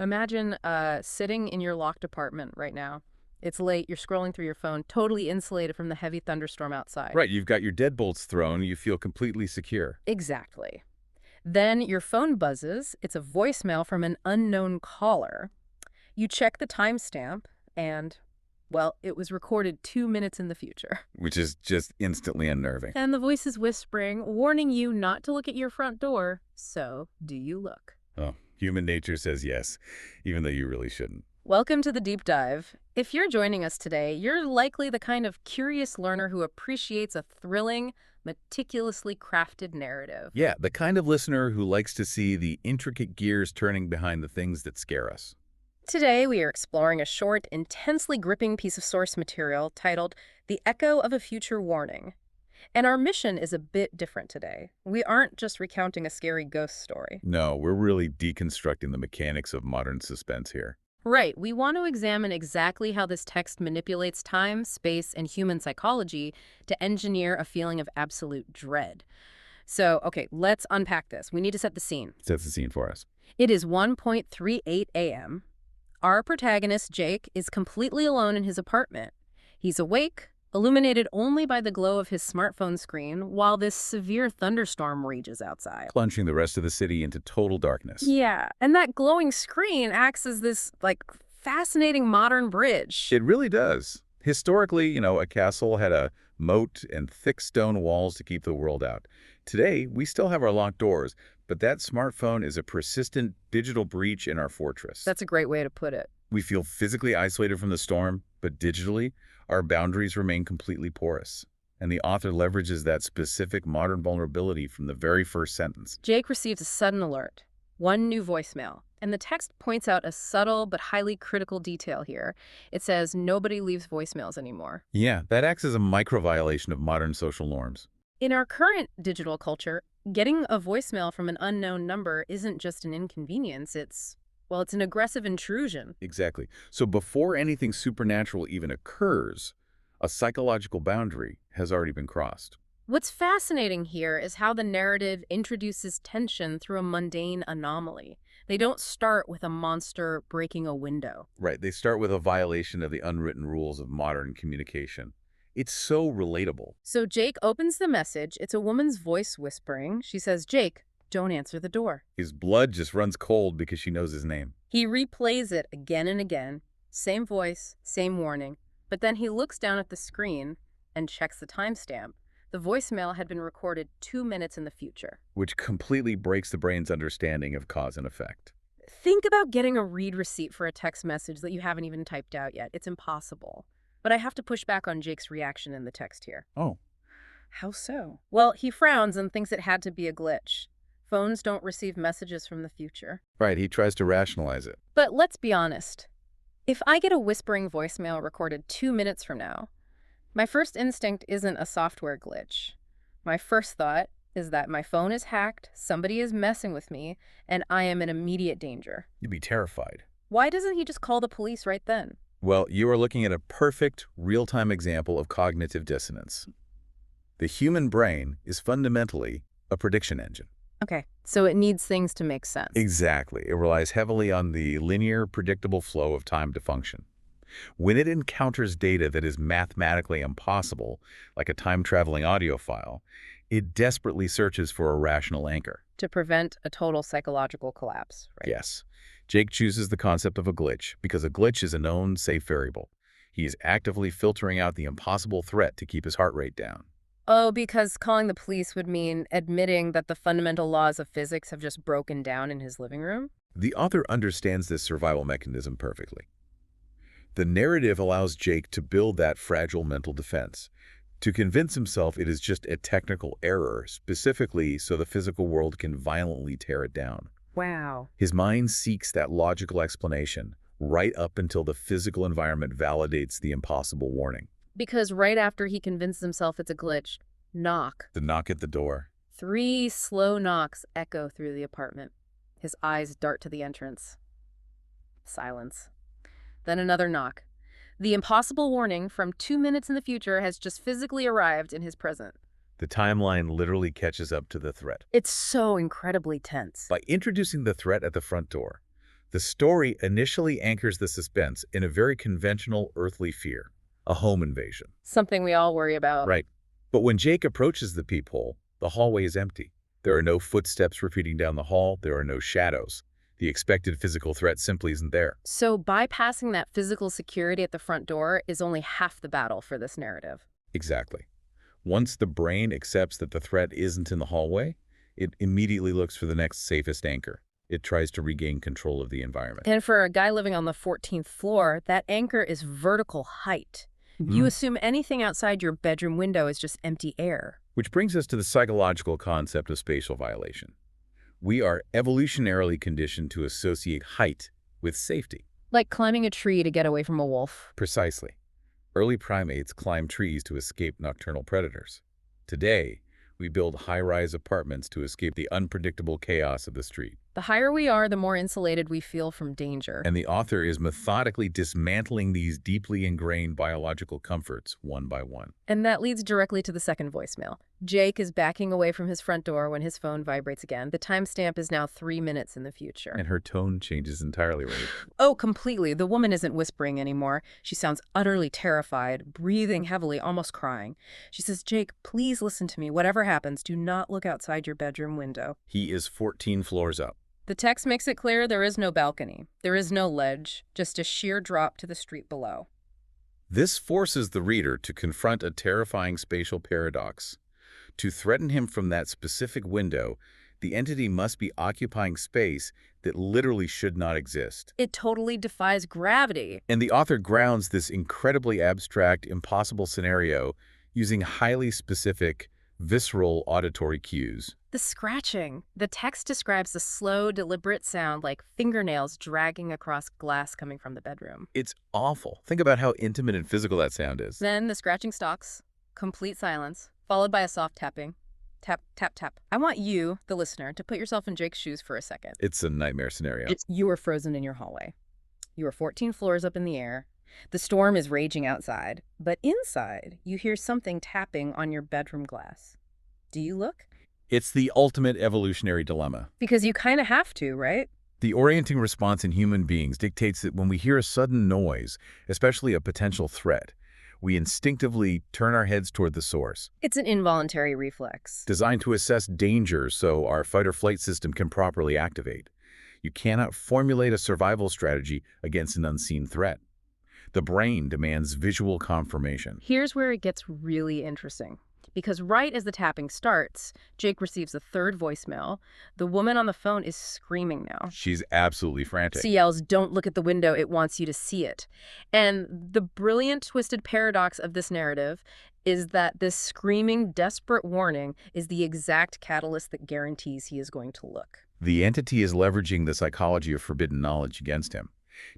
Imagine sitting in your locked apartment right now. It's late, you're scrolling through your phone, totally insulated from the heavy thunderstorm outside. Right, you've got your deadbolts thrown, you feel completely secure. Exactly. Then your phone buzzes. It's a voicemail from an unknown caller. You check the timestamp, and, well, it was recorded 2 minutes in the future. Which is just instantly unnerving. And the voice is whispering, warning you not to look at your front door. So, do you look? Oh, human nature says yes, even though you really shouldn't. Welcome to the deep dive. If you're joining us today, you're likely the kind of curious learner who appreciates a thrilling, meticulously crafted narrative. Yeah, the kind of listener who likes to see the intricate gears turning behind the things that scare us. Today, we are exploring a short, intensely gripping piece of source material titled The Echo of a Future Warning. And our mission is a bit different today. We aren't just recounting a scary ghost story. No, we're really deconstructing the mechanics of modern suspense here. Right, we want to examine exactly how this text manipulates time, space, and human psychology to engineer a feeling of absolute dread. So, okay, let's unpack this. We need to set the scene. Sets the scene for us. It is 1:38 a.m. Our protagonist, Jake, is completely alone in his apartment. He's awake, illuminated only by the glow of his smartphone screen, while this severe thunderstorm rages outside. Plunging the rest of the city into total darkness. Yeah, and that glowing screen acts as this, fascinating modern bridge. It really does. Historically, a castle had a moat and thick stone walls to keep the world out. Today, we still have our locked doors, but that smartphone is a persistent digital breach in our fortress. That's a great way to put it. We feel physically isolated from the storm, but digitally, our boundaries remain completely porous. And the author leverages that specific modern vulnerability from the very first sentence. Jake receives a sudden alert, one new voicemail, and the text points out a subtle but highly critical detail here. It says nobody leaves voicemails anymore. Yeah, that acts as a micro-violation of modern social norms. In our current digital culture, getting a voicemail from an unknown number isn't just an inconvenience, it's an aggressive intrusion. Exactly. So before anything supernatural even occurs, a psychological boundary has already been crossed. What's fascinating here is how the narrative introduces tension through a mundane anomaly. They don't start with a monster breaking a window. Right, they start with a violation of the unwritten rules of modern communication. It's so relatable. So Jake opens the message. It's a woman's voice whispering. She says, "Jake, don't answer the door." His blood just runs cold because she knows his name. He replays it again and again. Same voice, same warning. But then he looks down at the screen and checks the timestamp. The voicemail had been recorded 2 minutes in the future. Which completely breaks the brain's understanding of cause and effect. Think about getting a read receipt for a text message that you haven't even typed out yet. It's impossible. But I have to push back on Jake's reaction in the text here. Oh. How so? Well, he frowns and thinks it had to be a glitch. Phones don't receive messages from the future. Right, he tries to rationalize it. But let's be honest. If I get a whispering voicemail recorded 2 minutes from now, my first instinct isn't a software glitch. My first thought is that my phone is hacked, somebody is messing with me, and I am in immediate danger. You'd be terrified. Why doesn't he just call the police right then? Well, you are looking at a perfect, real-time example of cognitive dissonance. The human brain is fundamentally a prediction engine. Okay, so it needs things to make sense. Exactly. It relies heavily on the linear, predictable flow of time to function. When it encounters data that is mathematically impossible, like a time-traveling audio file, it desperately searches for a rational anchor. To prevent a total psychological collapse, right? Yes. Jake chooses the concept of a glitch because a glitch is a known, safe variable. He is actively filtering out the impossible threat to keep his heart rate down. Oh, because calling the police would mean admitting that the fundamental laws of physics have just broken down in his living room? The author understands this survival mechanism perfectly. The narrative allows Jake to build that fragile mental defense, to convince himself it is just a technical error, specifically so the physical world can violently tear it down. Wow. His mind seeks that logical explanation right up until the physical environment validates the impossible warning. Because right after he convinces himself it's a glitch, knock. The knock at the door. 3 slow knocks echo through the apartment. His eyes dart to the entrance. Silence. Then another knock. The impossible warning from 2 minutes in the future has just physically arrived in his present. The timeline literally catches up to the threat. It's so incredibly tense. By introducing the threat at the front door, The story initially anchors the suspense in a very conventional earthly fear, a home invasion. Something we all worry about. Right. But when Jake approaches the peephole, the hallway is empty. There are no footsteps repeating down the hall. There are no shadows. The expected physical threat simply isn't there. So bypassing that physical security at the front door is only half the battle for this narrative. Exactly. Once the brain accepts that the threat isn't in the hallway, it immediately looks for the next safest anchor. It tries to regain control of the environment. And for a guy living on the 14th floor, that anchor is vertical height. You assume anything outside your bedroom window is just empty air. Which brings us to the psychological concept of spatial violation. We are evolutionarily conditioned to associate height with safety. Like climbing a tree to get away from a wolf. Precisely. Early primates climbed trees to escape nocturnal predators. Today, we build high-rise apartments to escape the unpredictable chaos of the street. The higher we are, the more insulated we feel from danger. And the author is methodically dismantling these deeply ingrained biological comforts one by one. And that leads directly to the second voicemail. Jake is backing away from his front door when his phone vibrates again. The timestamp is now 3 minutes in the future. And her tone changes entirely, right? Oh, completely. The woman isn't whispering anymore. She sounds utterly terrified, breathing heavily, almost crying. She says, Jake, please listen to me. Whatever happens, do not look outside your bedroom window. He is 14 floors up. The text makes it clear there is no balcony. There is no ledge, just a sheer drop to the street below. This forces the reader to confront a terrifying spatial paradox. To threaten him from that specific window, the entity must be occupying space that literally should not exist. It totally defies gravity. And the author grounds this incredibly abstract, impossible scenario using highly specific, visceral auditory cues. The scratching. The text describes the slow, deliberate sound like fingernails dragging across glass coming from the bedroom. It's awful. Think about how intimate and physical that sound is. Then the scratching stops, complete silence, followed by a soft tapping. Tap, tap, tap. I want you, the listener, to put yourself in Jake's shoes for a second. It's a nightmare scenario. You are frozen in your hallway. You are 14 floors up in the air. The storm is raging outside, but inside, you hear something tapping on your bedroom glass. Do you look? It's the ultimate evolutionary dilemma. Because you kind of have to, right? The orienting response in human beings dictates that when we hear a sudden noise, especially a potential threat, we instinctively turn our heads toward the source. It's an involuntary reflex. Designed to assess danger so our fight-or-flight system can properly activate. You cannot formulate a survival strategy against an unseen threat. The brain demands visual confirmation. Here's where it gets really interesting. Because right as the tapping starts, Jake receives a third voicemail. The woman on the phone is screaming now. She's absolutely frantic. She yells, "Don't look at the window, it wants you to see it." And the brilliant, twisted paradox of this narrative is that this screaming, desperate warning is the exact catalyst that guarantees he is going to look. The entity is leveraging the psychology of forbidden knowledge against him.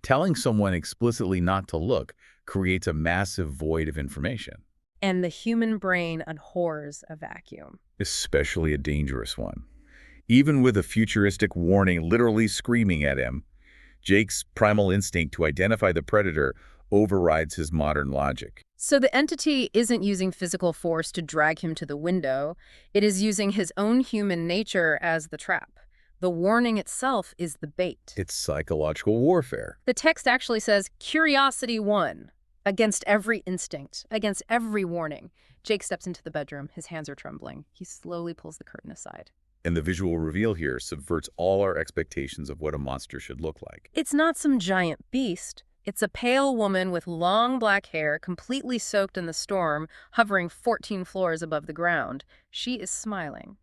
Telling someone explicitly not to look creates a massive void of information. And the human brain abhors a vacuum. Especially a dangerous one. Even with a futuristic warning literally screaming at him, Jake's primal instinct to identify the predator overrides his modern logic. So the entity isn't using physical force to drag him to the window. It is using his own human nature as the trap. The warning itself is the bait. It's psychological warfare. The text actually says, curiosity won. Against every instinct, against every warning. Jake steps into the bedroom. His hands are trembling. He slowly pulls the curtain aside. And the visual reveal here subverts all our expectations of what a monster should look like. It's not some giant beast. It's a pale woman with long black hair, completely soaked in the storm, hovering 14 floors above the ground. She is smiling,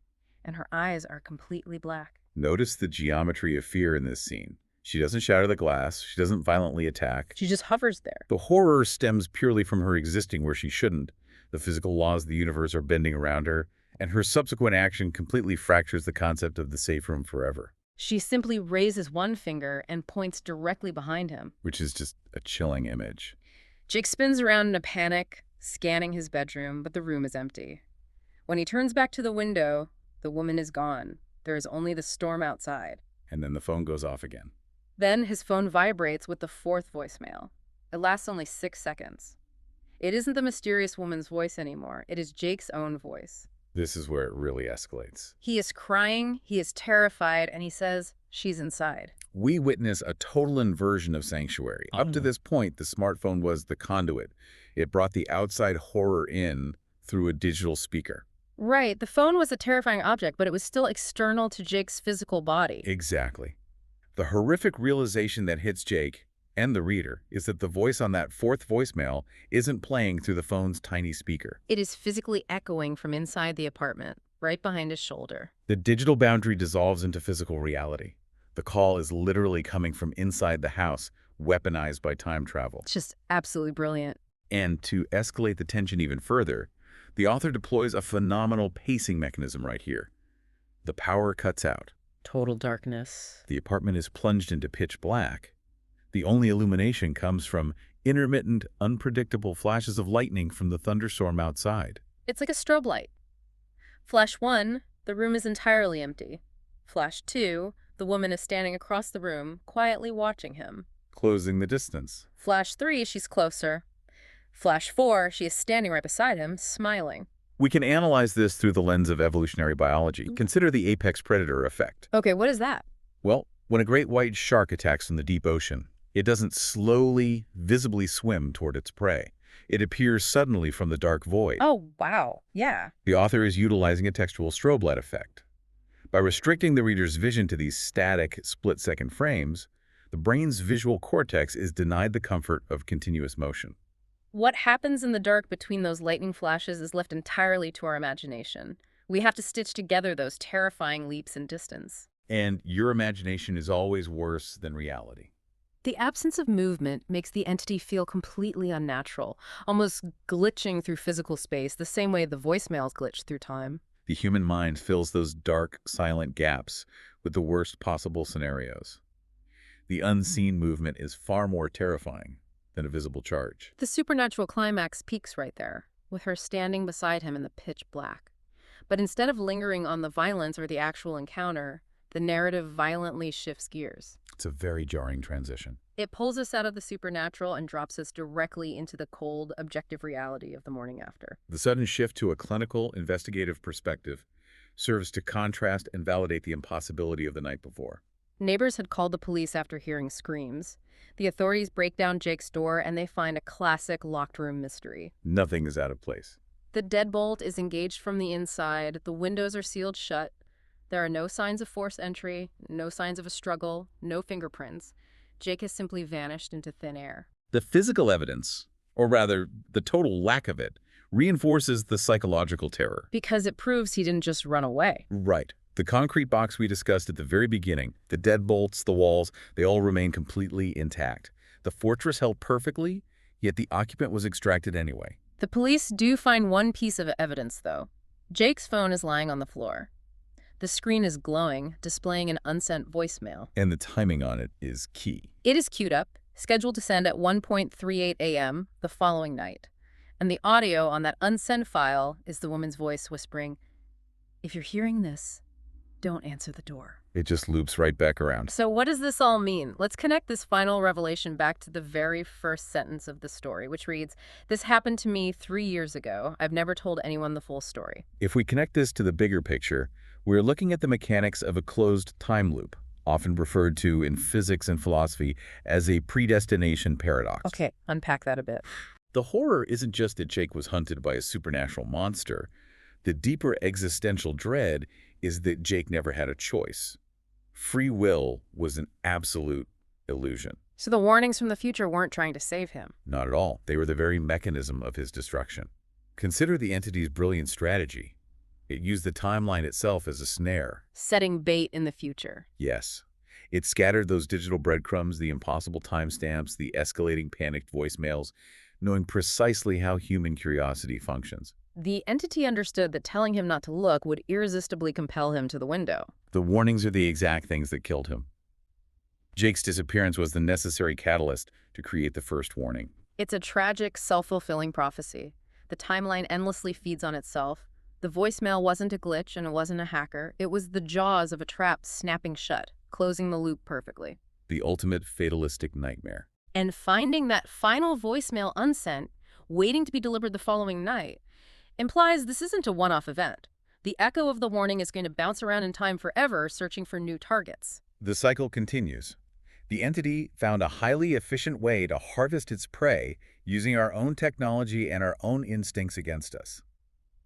and her eyes are completely black. Notice the geometry of fear in this scene. She doesn't shatter the glass. She doesn't violently attack. She just hovers there. The horror stems purely from her existing where she shouldn't. The physical laws of the universe are bending around her, and her subsequent action completely fractures the concept of the safe room forever. She simply raises one finger and points directly behind him. Which is just a chilling image. Jake spins around in a panic, scanning his bedroom, but the room is empty. When he turns back to the window, the woman is gone. There is only the storm outside. And then the phone goes off again. Then his phone vibrates with the fourth voicemail. It lasts only 6 seconds. It isn't the mysterious woman's voice anymore. It is Jake's own voice. This is where it really escalates. He is crying, he is terrified, and he says, she's inside. We witness a total inversion of sanctuary. Up to Oh. this point, the smartphone was the conduit. It brought the outside horror in through a digital speaker. Right, the phone was a terrifying object, but it was still external to Jake's physical body. Exactly. The horrific realization that hits Jake and the reader is that the voice on that fourth voicemail isn't playing through the phone's tiny speaker. It is physically echoing from inside the apartment, right behind his shoulder. The digital boundary dissolves into physical reality. The call is literally coming from inside the house, weaponized by time travel. It's just absolutely brilliant. And to escalate the tension even further, the author deploys a phenomenal pacing mechanism right here. The power cuts out. Total darkness. The apartment is plunged into pitch black. The only illumination comes from intermittent, unpredictable flashes of lightning from the thunderstorm outside. It's like a strobe light. Flash 1, the room is entirely empty. Flash 2, the woman is standing across the room, quietly watching him. Closing the distance. Flash 3, she's closer. Flash 4, she is standing right beside him, smiling. We can analyze this through the lens of evolutionary biology. Consider the apex predator effect. Okay, what is that? Well, when a great white shark attacks from the deep ocean, it doesn't slowly, visibly swim toward its prey. It appears suddenly from the dark void. Oh, wow. Yeah. The author is utilizing a textual strobe light effect. By restricting the reader's vision to these static, split-second frames, the brain's visual cortex is denied the comfort of continuous motion. What happens in the dark between those lightning flashes is left entirely to our imagination. We have to stitch together those terrifying leaps in distance. And your imagination is always worse than reality. The absence of movement makes the entity feel completely unnatural, almost glitching through physical space the same way the voicemails glitch through time. The human mind fills those dark, silent gaps with the worst possible scenarios. The unseen movement is far more terrifying than a visible charge. The supernatural climax peaks right there, with her standing beside him in the pitch black. But instead of lingering on the violence or the actual encounter, the narrative violently shifts gears. It's a very jarring transition. It pulls us out of the supernatural and drops us directly into the cold, objective reality of the morning after. The sudden shift to a clinical, investigative perspective serves to contrast and validate the impossibility of the night before. Neighbors had called the police after hearing screams. The authorities break down Jake's door and they find a classic locked room mystery. Nothing is out of place. The deadbolt is engaged from the inside, the windows are sealed shut. There are no signs of forced entry, no signs of a struggle, no fingerprints. Jake has simply vanished into thin air. The physical evidence, or rather, the total lack of it, reinforces the psychological terror. Because it proves he didn't just run away. Right. The concrete box we discussed at the very beginning, the deadbolts, the walls, they all remain completely intact. The fortress held perfectly, yet the occupant was extracted anyway. The police do find one piece of evidence, though. Jake's phone is lying on the floor. The screen is glowing, displaying an unsent voicemail. And the timing on it is key. It is queued up, scheduled to send at 1:38 a.m. the following night. And the audio on that unsent file is the woman's voice whispering, "If you're hearing this, don't answer the door." It just loops right back around. So what does this all mean? Let's connect this final revelation back to the very first sentence of the story, which reads, "This happened to me 3 years ago. I've never told anyone the full story." If we connect this to the bigger picture, we're looking at the mechanics of a closed time loop, often referred to in physics and philosophy as a predestination paradox. Okay, unpack that a bit. The horror isn't just that Jake was hunted by a supernatural monster. The deeper existential dread is that Jake never had a choice. Free will was an absolute illusion. So the warnings from the future weren't trying to save him. Not at all. They were the very mechanism of his destruction. Consider the entity's brilliant strategy. It used the timeline itself as a snare. Setting bait in the future. Yes. It scattered those digital breadcrumbs, the impossible timestamps, the escalating panicked voicemails, knowing precisely how human curiosity functions. The entity understood that telling him not to look would irresistibly compel him to the window. The warnings are the exact things that killed him. Jake's disappearance was the necessary catalyst to create the first warning. It's a tragic, self-fulfilling prophecy. The timeline endlessly feeds on itself. The voicemail wasn't a glitch and it wasn't a hacker. It was the jaws of a trap snapping shut, closing the loop perfectly. The ultimate fatalistic nightmare. And finding that final voicemail unsent, waiting to be delivered the following night, implies this isn't a one-off event. The echo of the warning is going to bounce around in time forever, searching for new targets. The cycle continues. The entity found a highly efficient way to harvest its prey using our own technology and our own instincts against us.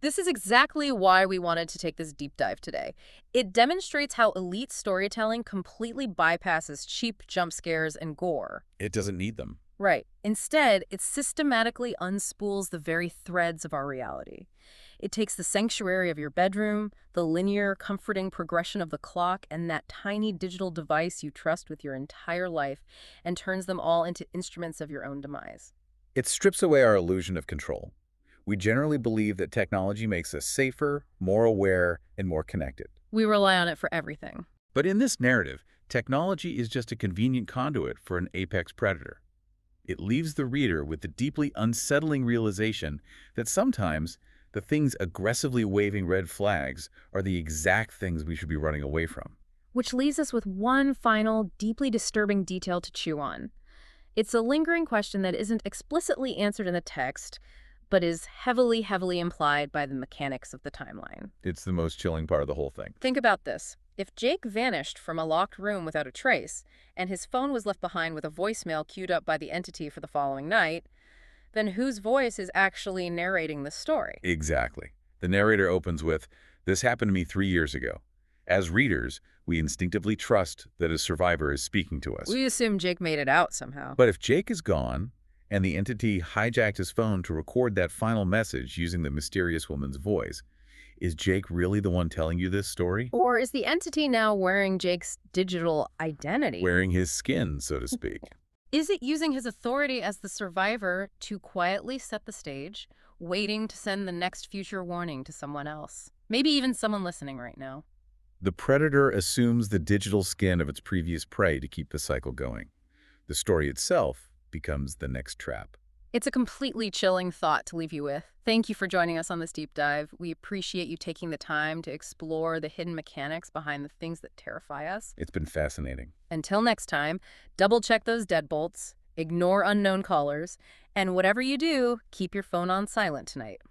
This is exactly why we wanted to take this deep dive today. It demonstrates how elite storytelling completely bypasses cheap jump scares and gore. It doesn't need them. Right. Instead, it systematically unspools the very threads of our reality. It takes the sanctuary of your bedroom, the linear, comforting progression of the clock, and that tiny digital device you trust with your entire life, and turns them all into instruments of your own demise. It strips away our illusion of control. We generally believe that technology makes us safer, more aware, and more connected. We rely on it for everything. But in this narrative, technology is just a convenient conduit for an apex predator. It leaves the reader with the deeply unsettling realization that sometimes the things aggressively waving red flags are the exact things we should be running away from. Which leaves us with one final, deeply disturbing detail to chew on. It's a lingering question that isn't explicitly answered in the text, but is heavily, heavily implied by the mechanics of the timeline. It's the most chilling part of the whole thing. Think about this. If Jake vanished from a locked room without a trace, and his phone was left behind with a voicemail queued up by the entity for the following night, then whose voice is actually narrating the story? Exactly. The narrator opens with, "This happened to me 3 years ago." As readers, we instinctively trust that a survivor is speaking to us. We assume Jake made it out somehow. But if Jake is gone, and the entity hijacked his phone to record that final message using the mysterious woman's voice, is Jake really the one telling you this story? Or is the entity now wearing Jake's digital identity? Wearing his skin, so to speak. Is it using his authority as the survivor to quietly set the stage, waiting to send the next future warning to someone else? Maybe even someone listening right now. The predator assumes the digital skin of its previous prey to keep the cycle going. The story itself becomes the next trap. It's a completely chilling thought to leave you with. Thank you for joining us on this deep dive. We appreciate you taking the time to explore the hidden mechanics behind the things that terrify us. It's been fascinating. Until next time, double check those deadbolts, ignore unknown callers, and whatever you do, keep your phone on silent tonight.